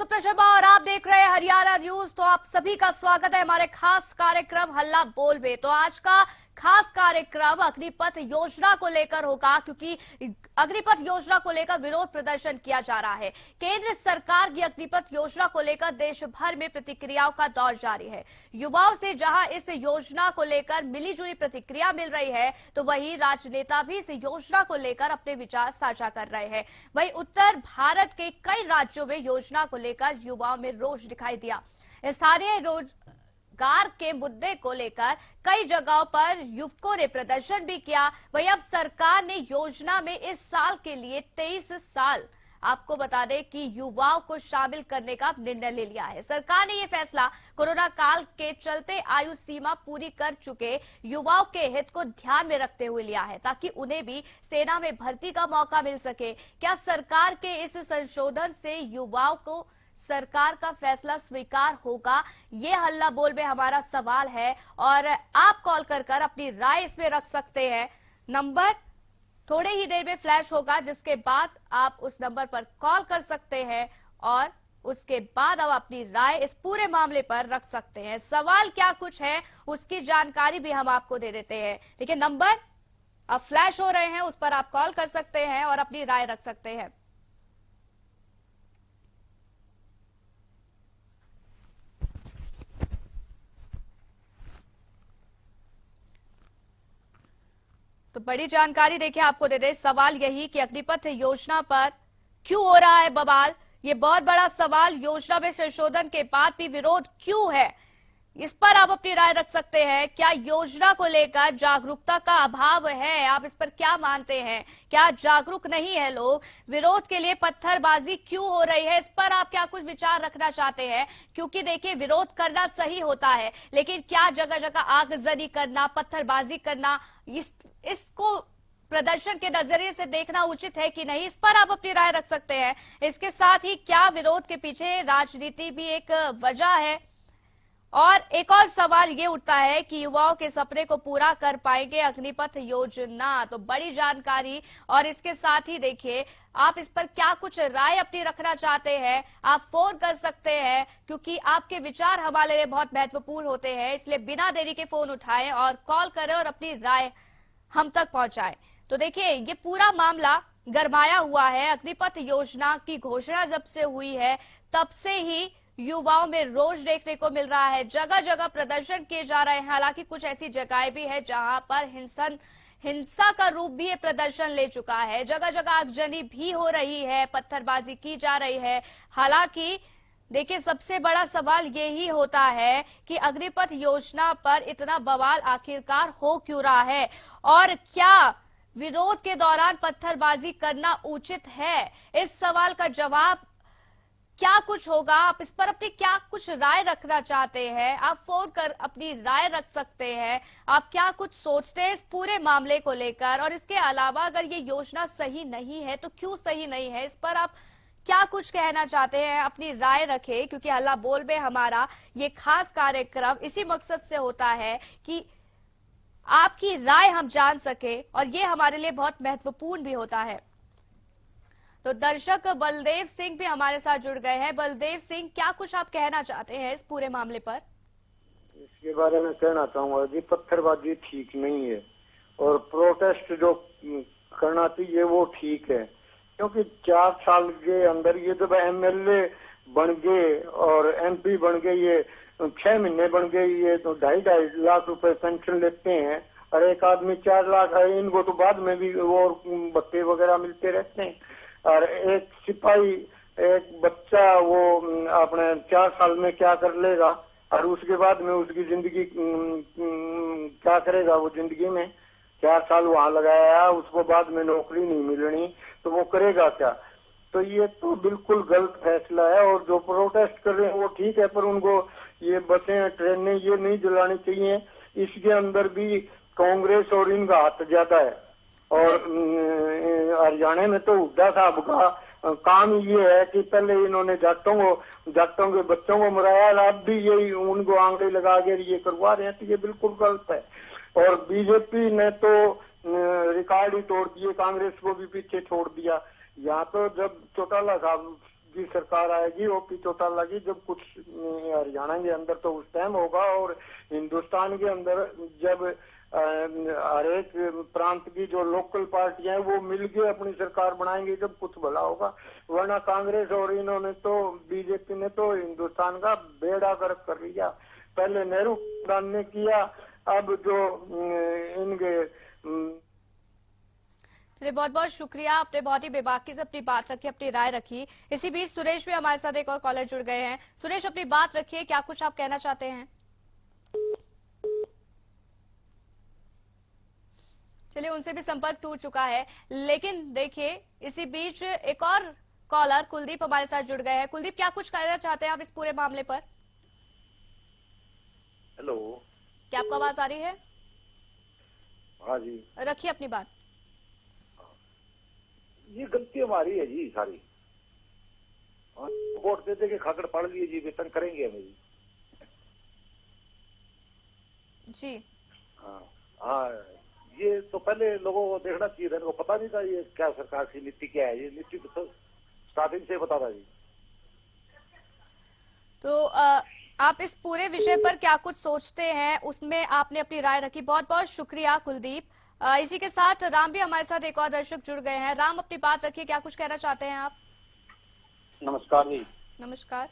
स्वप्न शर्मा और आप देख रहे हैं हरियाणा न्यूज। तो आप सभी का स्वागत है हमारे खास कार्यक्रम हल्ला बोल में। तो आज का खास कार्यक्रम अग्निपथ योजना को लेकर होगा, क्योंकि अग्निपथ योजना को लेकर विरोध प्रदर्शन किया जा रहा है। केंद्र सरकार की अग्निपथ योजना को लेकर देश भर में प्रतिक्रियाओं का दौर जारी है। युवाओं से जहां इस योजना को लेकर मिलीजुली प्रतिक्रिया मिल रही है, तो वहीं राजनेता भी इस योजना को लेकर अपने विचार साझा कर रहे हैं। वहीं उत्तर भारत के कई राज्यों में योजना को लेकर युवाओं में रोष दिखाई दिया। स्थानीय रोजगार के मुद्दे को लेकर कई जगहों पर युवकों ने प्रदर्शन भी किया। वहीं अब सरकार ने योजना में इस साल के लिए 23 साल, आपको बता दें कि युवाओं को शामिल करने का निर्णय ले लिया है। सरकार ने यह फैसला कोरोना काल के चलते आयु सीमा पूरी कर चुके युवाओं के हित को ध्यान में रखते हुए लिया है, ताकि उन्हें भी सेना में भर्ती का मौका मिल सके। क्या सरकार के इस संशोधन से युवाओं को सरकार का फैसला स्वीकार होगा? ये हल्ला बोल में हमारा सवाल है और आप कॉल कर अपनी राय इसमें रख सकते हैं। नंबर थोड़े ही देर में फ्लैश होगा, जिसके बाद आप उस नंबर पर कॉल कर सकते हैं और उसके बाद आप अपनी राय इस पूरे मामले पर रख सकते हैं। सवाल क्या कुछ है उसकी जानकारी भी हम आपको दे देते हैं। देखिए, नंबर अब फ्लैश हो रहे हैं, उस पर आप कॉल कर सकते हैं और अपनी राय रख सकते हैं। तो बड़ी जानकारी देखिए आपको दे दे। सवाल यही कि अग्निपथ योजना पर क्यों हो रहा है बवाल, ये बहुत बड़ा सवाल। योजना में संशोधन के बाद भी विरोध क्यों है, इस पर आप अपनी राय रख सकते हैं। क्या योजना को लेकर जागरूकता का अभाव है? आप इस पर क्या मानते हैं? क्या जागरूक नहीं है लोग? विरोध के लिए पत्थरबाजी क्यों हो रही है, इस पर आप क्या कुछ विचार रखना चाहते हैं? क्योंकि देखिए, विरोध करना सही होता है, लेकिन क्या जगह जगह आगजनी करना, पत्थरबाजी करना, इसको प्रदर्शन के नजरिए से देखना उचित है कि नहीं, इस पर आप अपनी राय रख सकते हैं। इसके साथ ही क्या विरोध के पीछे राजनीति भी एक वजह है? और एक और सवाल ये उठता है कि युवाओं के सपने को पूरा कर पाएंगे अग्निपथ योजना? तो बड़ी जानकारी। और इसके साथ ही देखिए, आप इस पर क्या कुछ राय अपनी रखना चाहते हैं, आप फोन कर सकते हैं, क्योंकि आपके विचार हमारे लिए बहुत महत्वपूर्ण होते हैं। इसलिए बिना देरी के फोन उठाएं और कॉल करें और अपनी राय हम तक पहुंचाएं। तो देखिए, ये पूरा मामला गरमाया हुआ है। अग्निपथ योजना की घोषणा जब से हुई है, तब से ही युवाओं में रोष देखने को मिल रहा है। जगह जगह प्रदर्शन किए जा रहे हैं। हालांकि कुछ ऐसी जगहें भी है जहां पर हिंसा का रूप भी ये प्रदर्शन ले चुका है। जगह जगह आगजनी भी हो रही है, पत्थरबाजी की जा रही है। हालांकि देखिए, सबसे बड़ा सवाल यही होता है कि अग्निपथ योजना पर इतना बवाल आखिरकार हो क्यों रहा है, और क्या विरोध के दौरान पत्थरबाजी करना उचित है? इस सवाल का जवाब क्या कुछ होगा, आप इस पर अपनी क्या कुछ राय रखना चाहते हैं? आप फोन कर अपनी राय रख सकते हैं। आप क्या कुछ सोचते हैं इस पूरे मामले को लेकर? और इसके अलावा अगर ये योजना सही नहीं है तो क्यों सही नहीं है, इस पर आप क्या कुछ कहना चाहते हैं? अपनी राय रखें, क्योंकि हल्ला बोल में हमारा ये खास कार्यक्रम इसी मकसद से होता है कि आपकी राय हम जान सके, और ये हमारे लिए बहुत महत्वपूर्ण भी होता है। तो दर्शक बलदेव सिंह भी हमारे साथ जुड़ गए हैं। बलदेव सिंह, क्या कुछ आप कहना चाहते हैं इस पूरे मामले पर? इसके बारे में कहना चाहूंगा कि पत्थरबाजी ठीक नहीं है और प्रोटेस्ट जो करना चाहिए वो ठीक है, क्योंकि 4 साल के अंदर ये जब एमएलए बन गए और एमपी बन गए, ये 6 महीने बन गए, ये तो 2.5 लाख रुपए पेंशन लेते हैं और एक आदमी 4 लाख है। इनको तो बाद में भी और भत्ते वगैरह मिलते रहते हैं। और एक सिपाही, एक बच्चा, वो अपने 4 साल में क्या कर लेगा और उसके बाद में उसकी जिंदगी क्या करेगा? वो जिंदगी में 4 साल वहां लगाया, उसको बाद में नौकरी नहीं मिलनी, तो वो करेगा क्या? तो ये तो बिल्कुल गलत फैसला है। और जो प्रोटेस्ट कर रहे हैं वो ठीक है, पर उनको ये बसें, ट्रेनें ये नहीं जलानी चाहिए। इसके अंदर भी कांग्रेस और इनका हाथ ज्यादा है। और हरियाणा में तो हुड्डा साहब का काम ये है कि पहले इन्होंने जाटों के बच्चों को मराया, अब भी यही उनको आंकड़े लगा के ये करवा रहे हैं, तो ये बिल्कुल गलत है। और बीजेपी ने तो रिकॉर्ड ही तोड़ दिए, कांग्रेस को भी पीछे छोड़ दिया। यहाँ तो जब चौटाला साहब की सरकार आएगी, ओपी चौटाला की, जब कुछ हरियाणा के अंदर तो उस टाइम होगा, और हिंदुस्तान के अंदर जब हर एक प्रांत की जो लोकल पार्टियां हैं वो मिलके अपनी सरकार बनाएंगी, जब कुछ भला होगा। वरना कांग्रेस और इन्होंने तो, बीजेपी ने तो हिंदुस्तान का बेड़ा गर्क कर लिया। पहले नेहरू ने किया, अब जो इनके चलिए, बहुत बहुत शुक्रिया। आपने बहुत ही बेबाकी से अपनी बात रखी, अपनी राय रखी। इसी बीच सुरेश भी हमारे साथ एक और कॉलर जुड़ गए हैं। सुरेश, अपनी बात रखिए, क्या कुछ आप कहना चाहते हैं? चलिए, उनसे भी संपर्क टूट चुका है। लेकिन देखिए, इसी बीच एक और कॉलर कुलदीप हमारे साथ जुड़ गए हैं। कुलदीप, क्या कुछ कहना चाहते हैं आप इस पूरे मामले पर? हेलो, क्या आपको आवाज आ रही है? हाँ जी। रखिए अपनी बात। ये गलती हमारी है जी सारी। वोट दे दे के खाकड़ पड़ लिए जी, वेतन करेंगे हमें जी। जी हाँ, ये तो पहले लोगों को देखना चाहिए था, इनको पता नहीं था ये क्या सरकार की नीति क्या है। ये नीति तो स्टार्टिंग से पता था जी। तो आप इस पूरे विषय पर क्या कुछ सोचते हैं, उसमें आपने अपनी राय रखी। बहुत बहुत शुक्रिया कुलदीप। इसी के साथ राम भी हमारे साथ एक और दर्शक जुड़ गए हैं। राम, अपनी बात रखिए, क्या कुछ कहना चाहते हैं आप? नमस्कार जी। नमस्कार।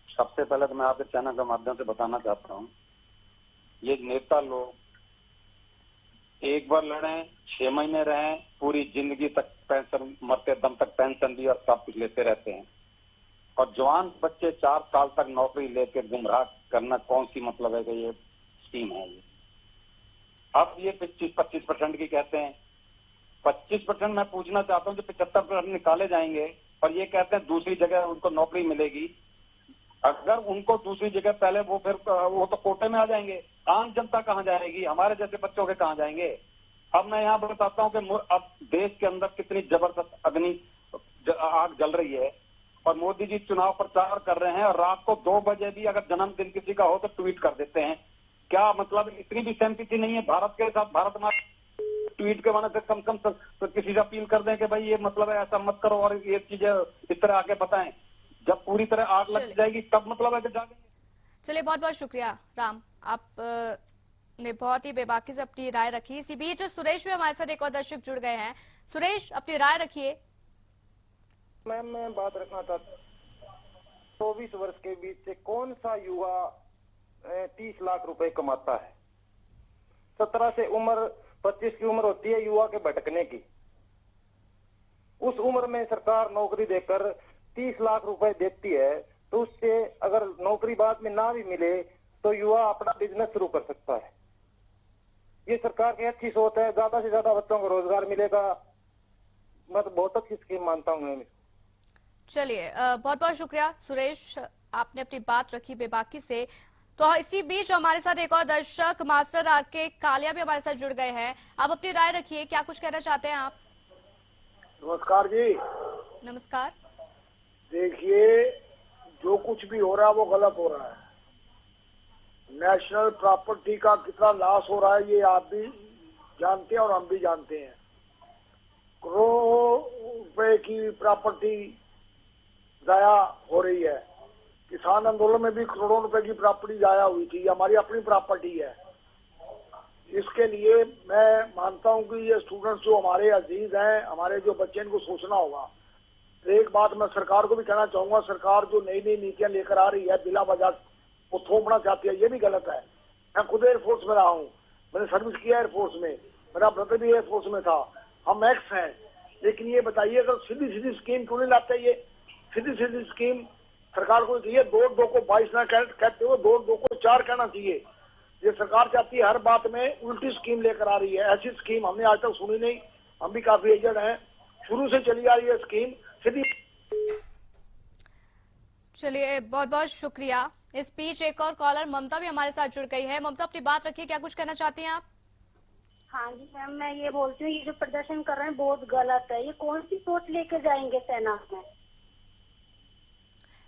सबसे पहले तो मैं आपके चैनल के माध्यम से बताना चाहता हूँ, ये नेता लोग एक बार लड़े, 6 महीने रहे, पूरी जिंदगी तक पेंशन, मरते दम तक पेंशन दी और सब कुछ लेते रहते हैं। और जवान बच्चे 4 साल तक नौकरी लेकर गुमराह करना कौन सी मतलब है कि ये स्कीम है ये। अब ये 25% की कहते हैं। 25% मैं पूछना चाहता हूँ, जो 75% निकाले जाएंगे और ये कहते हैं दूसरी जगह उनको नौकरी मिलेगी। अगर उनको दूसरी जगह पहले वो तो कोटे में आ जाएंगे, आम जनता कहाँ जाएगी? हमारे जैसे बच्चों के कहाँ जाएंगे? अब मैं यहाँ बताता हूँ कि अब देश के अंदर कितनी जबरदस्त आग जल रही है और मोदी जी चुनाव प्रचार कर रहे हैं और रात को 2 बजे भी अगर जन्मदिन किसी का हो तो ट्वीट कर देते हैं। क्या मतलब इतनी भी सिंपैथी नहीं है भारत के साथ? भारत माता ट्वीट के माने से कम तो किसी से अपील कर दें कि भाई ये मतलब है ऐसा मत करो और ये चीजें इस तरह आगे बताएं। जब पूरी तरह आग लग जाएगी तब मतलब है कि जागेंगे। चलिए, बहुत बहुत शुक्रिया राम, आप ने बहुत ही बेबाकी से अपनी राय रखी। इसी बीच सुरेश भी हमारे साथ एक और दर्शक जुड़ गए हैं। सुरेश, अपनी राय रखिए। मैं बात रखना चाहता हूँ, 24 वर्ष के बीच से कौन सा युवा 30 लाख रुपए कमाता है? 17 से 25 की उम्र होती है युवा के भटकने की। उस उम्र में सरकार नौकरी देकर 30 लाख रुपए देती है, तो उससे अगर नौकरी बाद में ना भी मिले तो युवा अपना बिजनेस शुरू कर सकता है। ये सरकार की अच्छी सोच है, ज्यादा से ज्यादा बच्चों को रोजगार मिलेगा। मैं तो बहुत अच्छी स्कीम मानता हूँ मैं। चलिए, बहुत बहुत शुक्रिया सुरेश, आपने अपनी बात रखी बेबाकी से। तो इसी बीच हमारे साथ एक और दर्शक मास्टर आके कालिया भी हमारे साथ जुड़ गए हैं। आप अपनी राय रखिए, क्या कुछ कहना चाहते हैं आप? नमस्कार जी। नमस्कार। देखिए, जो कुछ भी हो रहा है वो गलत हो रहा है। नेशनल प्रॉपर्टी का कितना लॉस हो रहा है ये आप भी जानते हैं और हम भी जानते हैं। करोड़ों रुपए की प्रॉपर्टी जाया हो रही है। किसान आंदोलन में भी करोड़ों रुपए की प्रॉपर्टी जाया हुई थी, हमारी अपनी प्रॉपर्टी है। इसके लिए मैं मानता हूं कि ये स्टूडेंट्स जो हमारे अजीज हैं, हमारे जो बच्चे, इनको सोचना होगा। एक बात मैं सरकार को भी कहना चाहूंगा, सरकार जो नई नई नीतियां लेकर आ रही है, बिला वजह वो थोपना चाहती है, ये भी गलत है। मैं खुद एयरफोर्स में रहा हूँ, मैंने सर्विस किया एयरफोर्स में, मेरा ब्रदर भी एयरफोर्स में था, हम एक्स हैं। लेकिन ये बताइए, अगर सीधी सीधी स्कीम क्यों नहीं लाते? ये सीधी सीधी स्कीम सरकार को चाहिए। 2 को 22 ना कहते हुए 2 को 4 कहना चाहिए। ये सरकार चाहती है हर बात में उल्टी स्कीम लेकर आ रही है। ऐसी स्कीम हमने आज तक सुनी नहीं, हम भी काफी एजेड हैं, शुरू से चली आ रही है स्कीम सीधी। चलिए, बहुत बहुत शुक्रिया। इस बीच एक और कॉलर ममता भी हमारे साथ जुड़ गई है। ममता, अपनी बात रखिए, क्या कुछ कहना चाहती हैं आप? हाँ जी मैम, मैं ये बोलती हूँ, ये जो प्रदर्शन कर रहे हैं बहुत गलत है। ये कौन सी सोच लेके जाएंगे सेना में?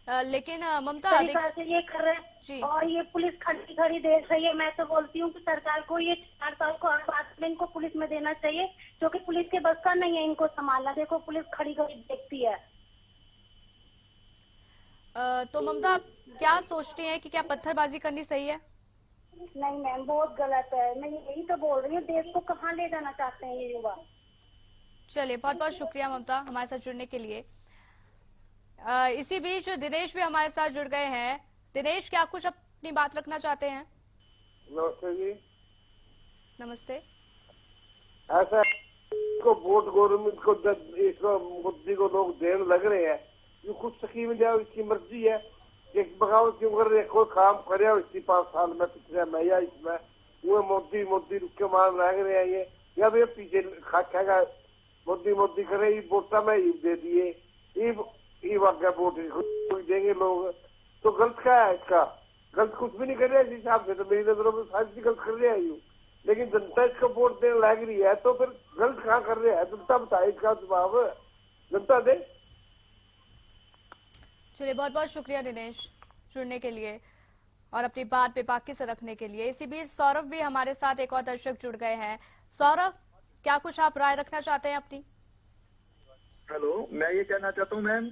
लेकिन ममता से ये कर रहे हैं और ये पुलिस खड़ी खड़ी देख रही है। मैं तो बोलती हूँ कि सरकार को ये 4 साल को हर बात में इनको पुलिस में देना चाहिए, क्योंकि पुलिस के बस का नहीं है इनको संभालना। देखो पुलिस खड़ी खड़ी देखती है। तो ममता, आप क्या सोचती हैं कि क्या पत्थरबाजी करनी सही है? नहीं मैम, बहुत गलत है। मैं यही तो बोल रही हूँ, देश को कहाँ ले जाना चाहते हैं ये युवा। चलिए, बहुत बहुत शुक्रिया ममता हमारे साथ जुड़ने के लिए। इसी बीच दिनेश भी हमारे साथ जुड़ गए हैं। दिनेश, क्या कुछ अपनी बात रखना चाहते हैं? नमस्ते जी। नमस्ते। ऐसा को वोट गवर्नमेंट को जब इसको मोदी को लोग देने लग रहे हैं, ये कुछ स्कीम जाए, इसकी मर्जी है। एक बगावत क्यों कर रहे हैं? कोई काम करे इसी 5 साल में, पिछले मैया इसमें वो मोदी मोदी रुक के मान लग रहे हैं। ये या भैया पीछे खाएगा मोदी मोदी करे, ये वोटा में ही दे दिए, ये वाक्य वोट देंगे लोग। तो गलत क्या है इसका? गलत कुछ भी नहीं कर रहे इस हिसाब से, तो मेरी नजरों में सारी गलत कर रहे हैं। लेकिन जनता इसको वोट देने लग रही है, तो फिर गलत कहाँ कर रहे हैं? जनता बताए, इसका जवाब जनता दे। चलिए, बहुत बहुत शुक्रिया दिनेश जुड़ने के लिए और अपनी बात बेबाकी से रखने के लिए। इसी बीच सौरभ भी हमारे साथ, एक और दर्शक जुड़ गए हैं। सौरभ, क्या कुछ आप राय रखना चाहते हैं अपनी? हेलो, मैं ये कहना चाहता हूँ मैम,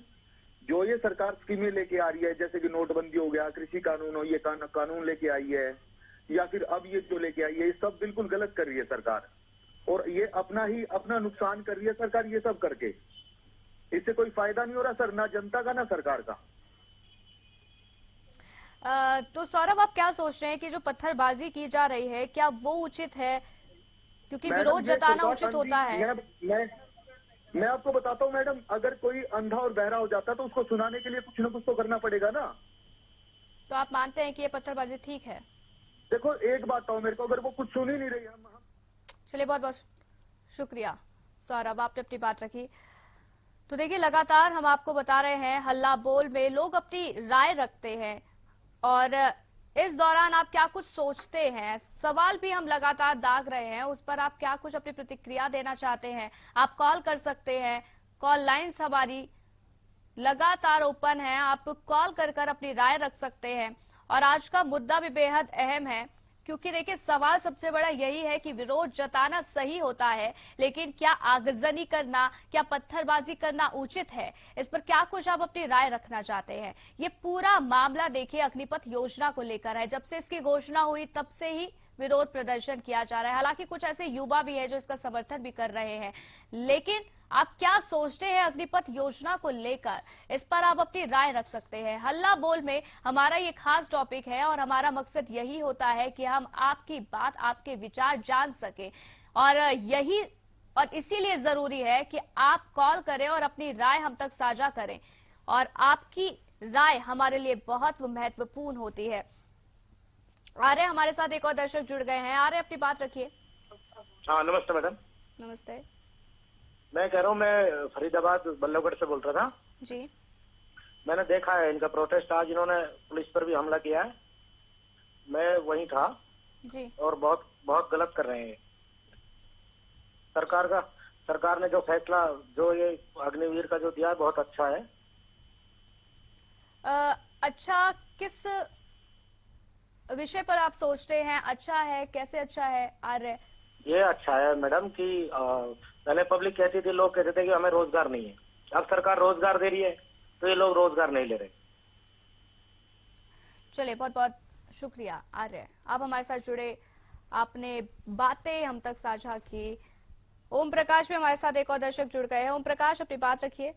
जो ये सरकार स्कीमें लेके आ रही है, जैसे कि नोटबंदी हो गया, कृषि कानून हो, ये कानून लेके आई है, या फिर अब ये जो लेके आई है, ये सब बिल्कुल गलत कर रही है सरकार। और ये अपना नुकसान कर रही है सरकार ये सब करके। इससे कोई फायदा नहीं हो रहा सर, ना जनता का ना सरकार का। तो सौरभ, आप क्या सोच रहे हैं कि जो पत्थरबाजी की जा रही है, क्या वो उचित है? क्योंकि विरोध जताना उचित होता है। मैं आपको बताता हूँ मैडम, अगर कोई अंधा और बहरा हो जाता तो उसको सुनाने के लिए कुछ ना कुछ तो करना पड़ेगा ना। तो आप मानते हैं कि ये पत्थरबाजी ठीक है? देखो, एक बात बताओ मेरे को, अगर वो कुछ सुन ही नहीं रही है। चलिए, बहुत बहुत शुक्रिया सौरभ, आपने अपनी बात रखी। तो देखिए, लगातार हम आपको बता रहे हैं, हल्ला बोल में लोग अपनी राय रखते हैं और इस दौरान आप क्या कुछ सोचते हैं, सवाल भी हम लगातार दाग रहे हैं। उस पर आप क्या कुछ अपनी प्रतिक्रिया देना चाहते हैं? आप कॉल कर सकते हैं, कॉल लाइन्स हमारी लगातार ओपन है, आप कॉल कर कर अपनी राय रख सकते हैं। और आज का मुद्दा भी बेहद अहम है, क्योंकि देखिए, सवाल सबसे बड़ा यही है कि विरोध जताना सही होता है, लेकिन क्या आगजनी करना, क्या पत्थरबाजी करना उचित है? इस पर क्या कुछ आप अपनी राय रखना चाहते हैं? ये पूरा मामला देखिए अग्निपथ योजना को लेकर है। जब से इसकी घोषणा हुई तब से ही विरोध प्रदर्शन किया जा रहा है। हालांकि कुछ ऐसे युवा भी है जो इसका समर्थन भी कर रहे हैं, लेकिन आप क्या सोचते हैं अग्निपथ योजना को लेकर, इस पर आप अपनी राय रख सकते हैं। हल्ला बोल में हमारा ये खास टॉपिक है और हमारा मकसद यही होता है कि हम आपकी बात, आपके विचार जान सके, और इसीलिए जरूरी है कि आप कॉल करें और अपनी राय हम तक साझा करें, और आपकी राय हमारे लिए बहुत महत्वपूर्ण होती है। आर्य हमारे साथ एक और दर्शक जुड़ गए हैं। आर्य, अपनी बात रखिए। हाँ, नमस्ते मैडम। नमस्ते। मैं कह रहा हूँ, मैं फरीदाबाद बल्लभगढ़ से बोल रहा था जी। मैंने देखा है इनका प्रोटेस्ट, आज इन्होंने पुलिस पर भी हमला किया है। मैं वहीं था जी। और बहुत बहुत गलत कर रहे हैं। सरकार ने जो फैसला, जो ये अग्निवीर का जो दिया है, बहुत अच्छा है। अच्छा, किस विषय पर आप सोचते हैं अच्छा है? कैसे अच्छा है आर्य? ये अच्छा है मैडम कि पहले पब्लिक कहती थी, लोग कहते थे कि हमें रोजगार नहीं है। अब सरकार रोजगार दे रही है, तो ये लोग रोजगार नहीं ले रहे। चलिए, बहुत बहुत शुक्रिया आर्य, आप हमारे साथ जुड़े, आपने बातें हम तक साझा की। ओम प्रकाश भी हमारे साथ एक और दर्शक जुड़ गए हैं। ओम प्रकाश, अपनी बात रखिए।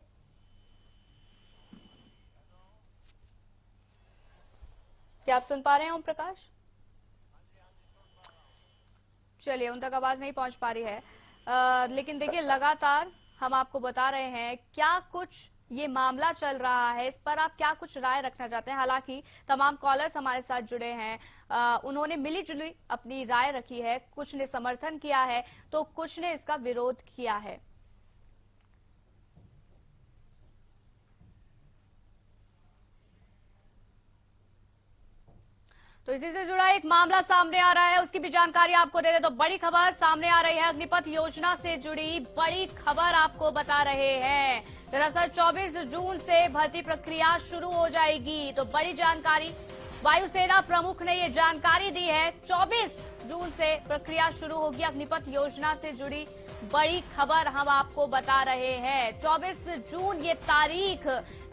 क्या आप सुन पा रहे हैं ओम प्रकाश? चलिए, उन तक आवाज नहीं पहुंच पा रही है। लेकिन देखिए, लगातार हम आपको बता रहे हैं क्या कुछ ये मामला चल रहा है, इस पर आप क्या कुछ राय रखना चाहते हैं। हालांकि तमाम कॉलर्स हमारे साथ जुड़े हैं, उन्होंने मिली जुली अपनी राय रखी है। कुछ ने समर्थन किया है तो कुछ ने इसका विरोध किया है। तो इसी से जुड़ा एक मामला सामने आ रहा है, उसकी भी जानकारी आपको दे दे। तो बड़ी खबर सामने आ रही है, अग्निपथ योजना से जुड़ी बड़ी खबर आपको बता रहे हैं। दरअसल 24 जून से भर्ती प्रक्रिया शुरू हो जाएगी। तो बड़ी जानकारी, वायुसेना प्रमुख ने ये जानकारी दी है। 24 जून से प्रक्रिया शुरू होगी अग्निपथ योजना से जुड़ी बड़ी खबर हम आपको बता रहे हैं। 24 जून ये तारीख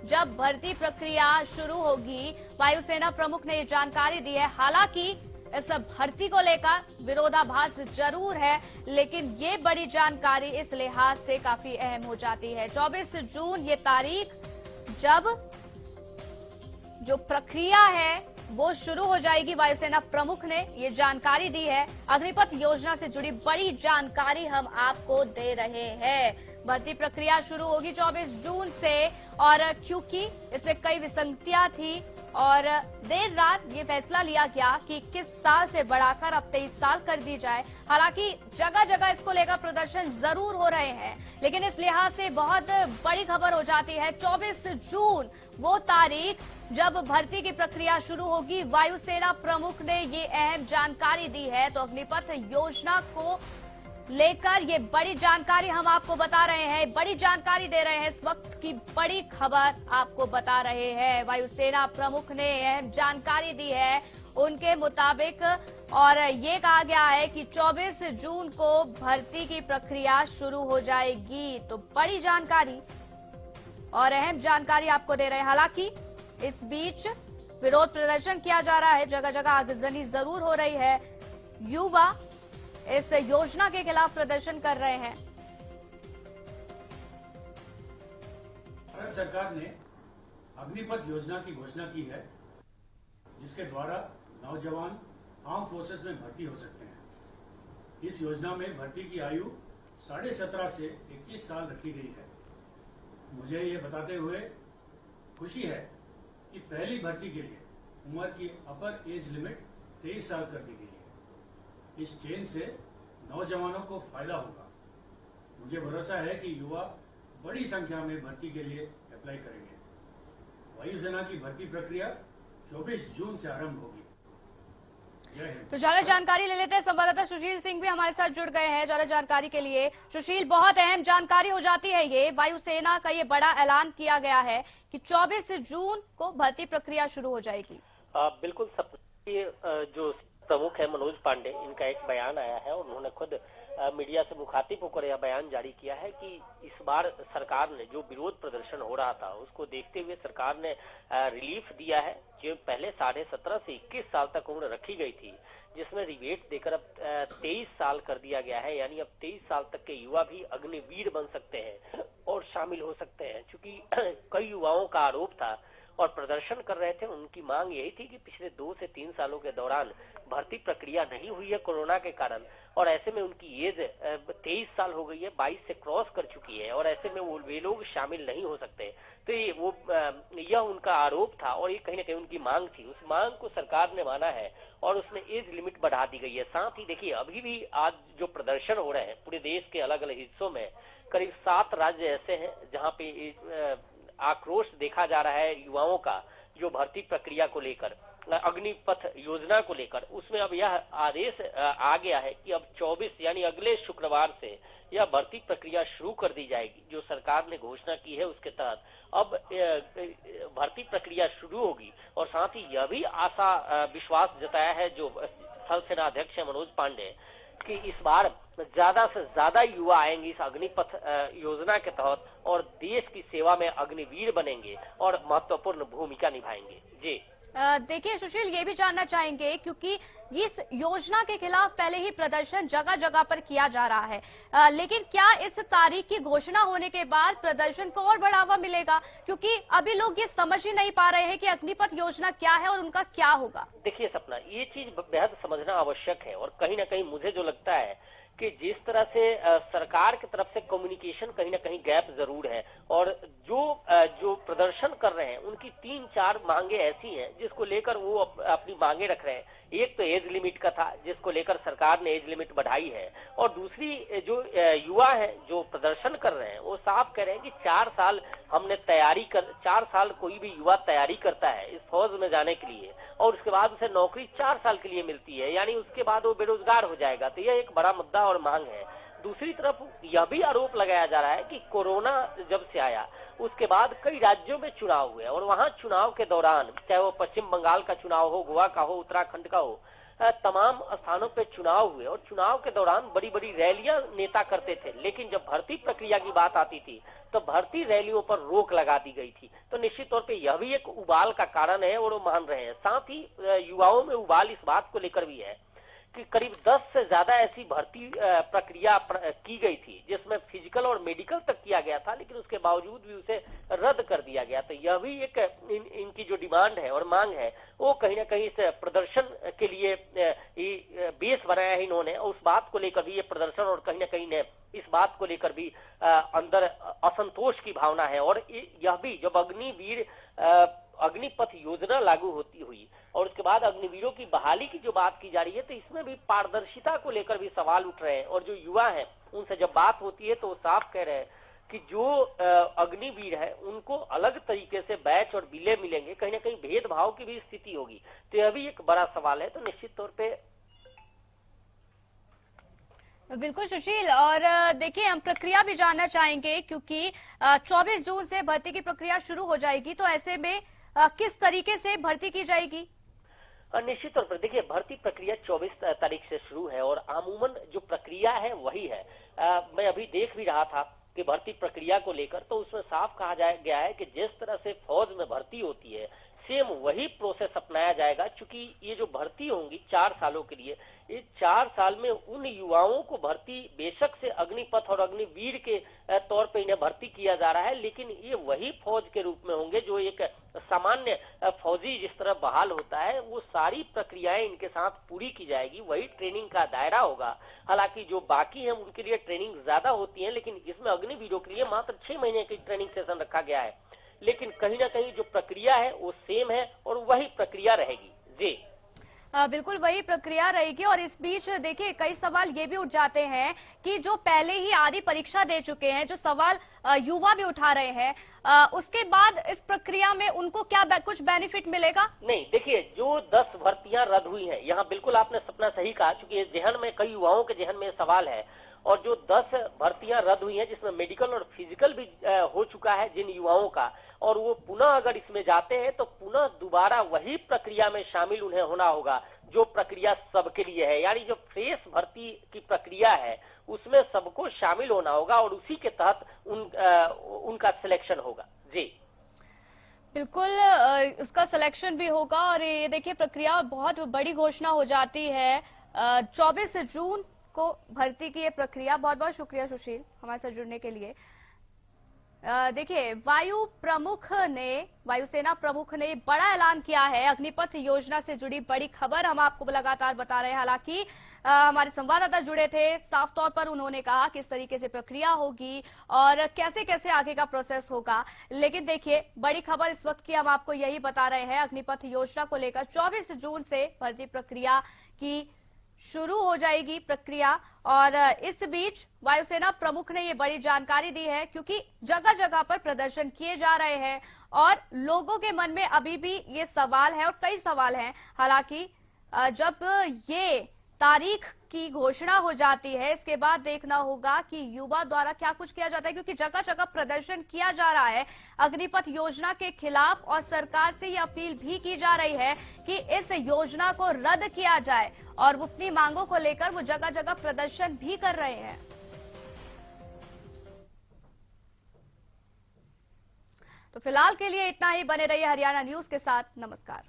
जब भर्ती प्रक्रिया शुरू होगी, वायुसेना प्रमुख ने ये जानकारी दी है। हालांकि इस भर्ती को लेकर विरोधाभास जरूर है, लेकिन ये बड़ी जानकारी इस लिहाज से काफी अहम हो जाती है। 24 जून ये तारीख जब जो प्रक्रिया है वो शुरू हो जाएगी, वायुसेना प्रमुख ने ये जानकारी दी है। अग्निपथ योजना से जुड़ी बड़ी जानकारी हम आपको दे रहे हैं। भर्ती प्रक्रिया शुरू होगी 24 जून से, और क्योंकि इसमें कई विसंगतियां थी और देर रात ये फैसला लिया गया कि 21 साल से बढ़ाकर अब 23 साल कर दी जाए। हालांकि जगह जगह इसको लेकर प्रदर्शन जरूर हो रहे हैं, लेकिन इस लिहाज से बहुत बड़ी खबर हो जाती है। 24 जून वो तारीख जब भर्ती की प्रक्रिया शुरू होगी। वायुसेना प्रमुख ने ये अहम जानकारी दी है। तो अग्निपथ योजना को लेकर ये बड़ी जानकारी हम आपको बता रहे हैं, बड़ी जानकारी दे रहे हैं। इस वक्त की बड़ी खबर आपको बता रहे हैं। वायुसेना प्रमुख ने अहम जानकारी दी है उनके मुताबिक, और ये कहा गया है कि 24 जून को भर्ती की प्रक्रिया शुरू हो जाएगी। तो बड़ी जानकारी और अहम जानकारी आपको दे रहे हैं। हालांकि इस बीच विरोध प्रदर्शन किया जा रहा है, जगह जगह आगजनी जरूर हो रही है। युवा इस योजना के खिलाफ प्रदर्शन कर रहे हैं। भारत सरकार ने अग्निपथ योजना की घोषणा की है, जिसके द्वारा नौजवान आर्म फोर्सेस में भर्ती हो सकते हैं। इस योजना में भर्ती की आयु 17.5 से 21 साल रखी गई है। मुझे ये बताते हुए खुशी है कि पहली भर्ती के लिए उम्र की अपर एज लिमिट 23 साल कर दी गई है। इस चेंज से नौजवानों को फायदा होगा। मुझे भरोसा है कि युवा बड़ी संख्या में भर्ती के लिए अप्लाई करेंगे। वायुसेना की भर्ती प्रक्रिया 24 जून से आरंभ होगी। तो ज्यादा जानकारी ले लेते हैं। संवाददाता सुशील सिंह भी हमारे साथ जुड़ गए हैं ज्यादा जानकारी के लिए। सुशील, बहुत अहम जानकारी हो जाती है ये। वायुसेना का ये बड़ा ऐलान किया गया है कि 24 जून को भर्ती प्रक्रिया शुरू हो जाएगी। बिल्कुल। जो प्रमुख है मनोज पांडे, इनका एक बयान आया है और उन्होंने खुद मीडिया से मुखातिब होकर यह बयान जारी किया है कि इस बार सरकार ने जो विरोध प्रदर्शन हो रहा था उसको देखते हुए सरकार ने रिलीफ दिया है। जो पहले 17.5 से 21 साल तक उम्र रखी गई थी, जिसमें रिबेट देकर अब 23 साल कर दिया गया है। यानी अब 23 साल तक के युवा भी अग्निवीर बन सकते हैं और शामिल हो सकते हैं। चूंकि कई युवाओं का आरोप था और प्रदर्शन कर रहे थे, उनकी मांग यही थी कि पिछले 2 से 3 सालों के दौरान भर्ती प्रक्रिया नहीं हुई है कोरोना के कारण, और ऐसे में उनकी एज 23 साल हो गई है, 22 से क्रॉस कर चुकी है, और ऐसे में वे लोग शामिल नहीं हो सकते। तो यह उनका आरोप था और ये कहीं ना कहीं उनकी मांग थी। उस मांग को सरकार ने माना है और उसमें एज लिमिट बढ़ा दी गई है। साथ ही देखिए, अभी भी आज जो प्रदर्शन हो रहे हैं पूरे देश के अलग अलग हिस्सों में, करीब 7 राज्य ऐसे हैं जहाँ पे आक्रोश देखा जा रहा है युवाओं का, जो भर्ती प्रक्रिया को लेकर, अग्निपथ योजना को लेकर। उसमें अब यह आदेश आ गया है कि अब 24 यानी अगले शुक्रवार से यह भर्ती प्रक्रिया शुरू कर दी जाएगी। जो सरकार ने घोषणा की है उसके तहत अब भर्ती प्रक्रिया शुरू होगी। और साथ ही यह भी आशा विश्वास जताया है जो थल सेना अध्यक्ष है मनोज पांडे, कि इस बार ज्यादा से ज्यादा युवा आएंगे इस अग्निपथ योजना के तहत और देश की सेवा में अग्निवीर बनेंगे और महत्वपूर्ण भूमिका निभाएंगे। जी देखिए सुशील, ये भी जानना चाहेंगे क्योंकि इस योजना के खिलाफ पहले ही प्रदर्शन जगह जगह पर किया जा रहा है, लेकिन क्या इस तारीख की घोषणा होने के बाद प्रदर्शन को और बढ़ावा मिलेगा? क्योंकि अभी लोग ये समझ ही नहीं पा रहे हैं कि अग्निपथ योजना क्या है और उनका क्या होगा। देखिए सपना, ये चीज बेहद समझना आवश्यक है और कहीं ना कहीं मुझे जो लगता है कि जिस तरह से सरकार की तरफ से कम्युनिकेशन कहीं ना कहीं गैप जरूर है, और जो प्रदर्शन कर रहे हैं उनकी 3-4 मांगे ऐसी हैं जिसको लेकर वो अपनी मांगे रख रहे हैं। एक तो एज लिमिट का था, जिसको लेकर सरकार ने एज लिमिट बढ़ाई है, और दूसरी जो युवा है जो प्रदर्शन कर रहे हैं वो साफ कह रहे हैं कि 4 साल हमने 4 साल कोई भी युवा तैयारी करता है इस फौज में जाने के लिए, और उसके बाद उसे नौकरी 4 साल के लिए मिलती है, यानी उसके बाद वो बेरोजगार हो जाएगा। तो यह एक बड़ा मुद्दा और मांग है। दूसरी तरफ यह भी आरोप लगाया जा रहा है कि कोरोना जब से आया उसके बाद कई राज्यों में चुनाव हुए और वहां चुनाव के दौरान, चाहे वो पश्चिम बंगाल का चुनाव हो, गोवा का हो, उत्तराखंड का हो, तमाम स्थानों पे चुनाव हुए और चुनाव के दौरान बड़ी बड़ी रैलियां नेता करते थे, लेकिन जब भर्ती प्रक्रिया की बात आती थी तो भर्ती रैलियों पर रोक लगा दी गई थी। तो निश्चित तौर पे यह भी एक उबाल का कारण है और वो मान रहे हैं। साथ ही युवाओं में उबाल इस बात को लेकर भी है कि करीब 10 से ज्यादा ऐसी भर्ती प्रक्रिया की गई थी जिसमें फिजिकल और मेडिकल तक किया गया था, लेकिन उसके बावजूद भी उसे रद्द कर दिया गया। तो यह भी एक इनकी जो डिमांड है और मांग है वो कहीं ना कहीं इस प्रदर्शन के लिए बेस बनाया है इन्होंने। उस बात को लेकर भी ये प्रदर्शन और कहीं ना कहीं ने इस बात को लेकर भी अंदर असंतोष की भावना है। और यह भी जब अग्निपथ योजना लागू होती हुई और उसके बाद अग्निवीरों की बहाली की जो बात की जा रही है, तो इसमें भी पारदर्शिता को लेकर भी सवाल उठ रहे हैं। और जो युवा हैं उनसे जब बात होती है तो वो साफ कह रहे हैं कि जो अग्निवीर है उनको अलग तरीके से बैच और बिले मिलेंगे, कहीं ना कहीं भेदभाव की भी स्थिति होगी। तो यह भी एक बड़ा सवाल है। तो निश्चित तौर पे बिल्कुल सुशील, और देखिए हम प्रक्रिया भी जानना चाहेंगे क्योंकि 24 जून से भर्ती की प्रक्रिया शुरू हो जाएगी, तो ऐसे में किस तरीके से भर्ती की जाएगी? निश्चित तौर पर देखिए भर्ती प्रक्रिया 24 तारीख से शुरू है और अमूमन जो प्रक्रिया है वही है। मैं अभी देख भी रहा था कि भर्ती प्रक्रिया को लेकर तो उसमें साफ कहा गया है कि जिस तरह से फौज में भर्ती होती है सेम वही प्रोसेस अपनाया जाएगा। चूंकि ये जो भर्ती होंगी 4 सालों के लिए, ये 4 साल में उन युवाओं को भर्ती बेशक से अग्निपथ और अग्निवीर के तौर पे इन्हें भर्ती किया जा रहा है, लेकिन ये वही फौज के रूप में होंगे जो एक सामान्य फौजी जिस तरह बहाल होता है, वो सारी प्रक्रियाएं इनके साथ पूरी की जाएगी। वही ट्रेनिंग का दायरा होगा। हालांकि जो बाकी हैं उनके लिए ट्रेनिंग ज्यादा होती है, लेकिन इसमें अग्निवीरों के लिए मात्र 6 महीने की ट्रेनिंग सेशन रखा गया है। लेकिन कहीं ना कहीं जो प्रक्रिया है वो सेम है और वही प्रक्रिया रहेगी। जी बिल्कुल वही प्रक्रिया रहेगी। और इस बीच देखिए कई सवाल ये भी उठ जाते हैं कि जो पहले ही आधी परीक्षा दे चुके हैं, जो सवाल युवा भी उठा रहे हैं, उसके बाद इस प्रक्रिया में उनको क्या कुछ बेनिफिट मिलेगा? नहीं, देखिए जो 10 भर्तियां रद्द हुई हैं, यहाँ बिल्कुल आपने सपना सही कहा, क्योंकि जहन में कई युवाओं के जहन में सवाल है। और जो 10 भर्तियां रद्द हुई हैं जिसमें मेडिकल और फिजिकल भी हो चुका है जिन युवाओं का, और वो पुनः अगर इसमें जाते हैं तो पुनः दोबारा वही प्रक्रिया में शामिल उन्हें होना होगा जो प्रक्रिया सबके लिए है। यानी जो फ्रेश भर्ती की प्रक्रिया है उसमें सबको शामिल होना होगा और उसी के तहत उनका सिलेक्शन होगा। जी बिल्कुल उसका सिलेक्शन भी होगा। और ये देखिए प्रक्रिया बहुत बड़ी घोषणा हो जाती है 24 जून को भर्ती की ये प्रक्रिया। बहुत बहुत शुक्रिया सुशील हमारे साथ जुड़ने के लिए। देखिए वायुसेना प्रमुख ने बड़ा ऐलान किया है। अग्निपथ योजना से जुड़ी बड़ी खबर हम आपको लगातार बता रहे हैं। हालांकि हमारे संवाददाता जुड़े थे, साफ तौर पर उन्होंने कहा किस तरीके से प्रक्रिया होगी और कैसे कैसे आगे का प्रोसेस होगा। लेकिन देखिए बड़ी खबर इस वक्त की हम आपको यही बता रहे हैं, अग्निपथ योजना को लेकर 24 जून से भर्ती प्रक्रिया की शुरू हो जाएगी प्रक्रिया। और इस बीच वायुसेना प्रमुख ने ये बड़ी जानकारी दी है क्योंकि जगह जगह पर प्रदर्शन किए जा रहे हैं और लोगों के मन में अभी भी ये सवाल है और कई सवाल हैं। हालांकि जब ये तारीख की घोषणा हो जाती है इसके बाद देखना होगा कि युवा द्वारा क्या कुछ किया जाता है, क्योंकि जगह जगह प्रदर्शन किया जा रहा है अग्निपथ योजना के खिलाफ और सरकार से ये अपील भी की जा रही है कि इस योजना को रद्द किया जाए और वो अपनी मांगों को लेकर वो जगह जगह प्रदर्शन भी कर रहे हैं। तो फिलहाल के लिए इतना ही। बने रहिए हरियाणा न्यूज के साथ। नमस्कार।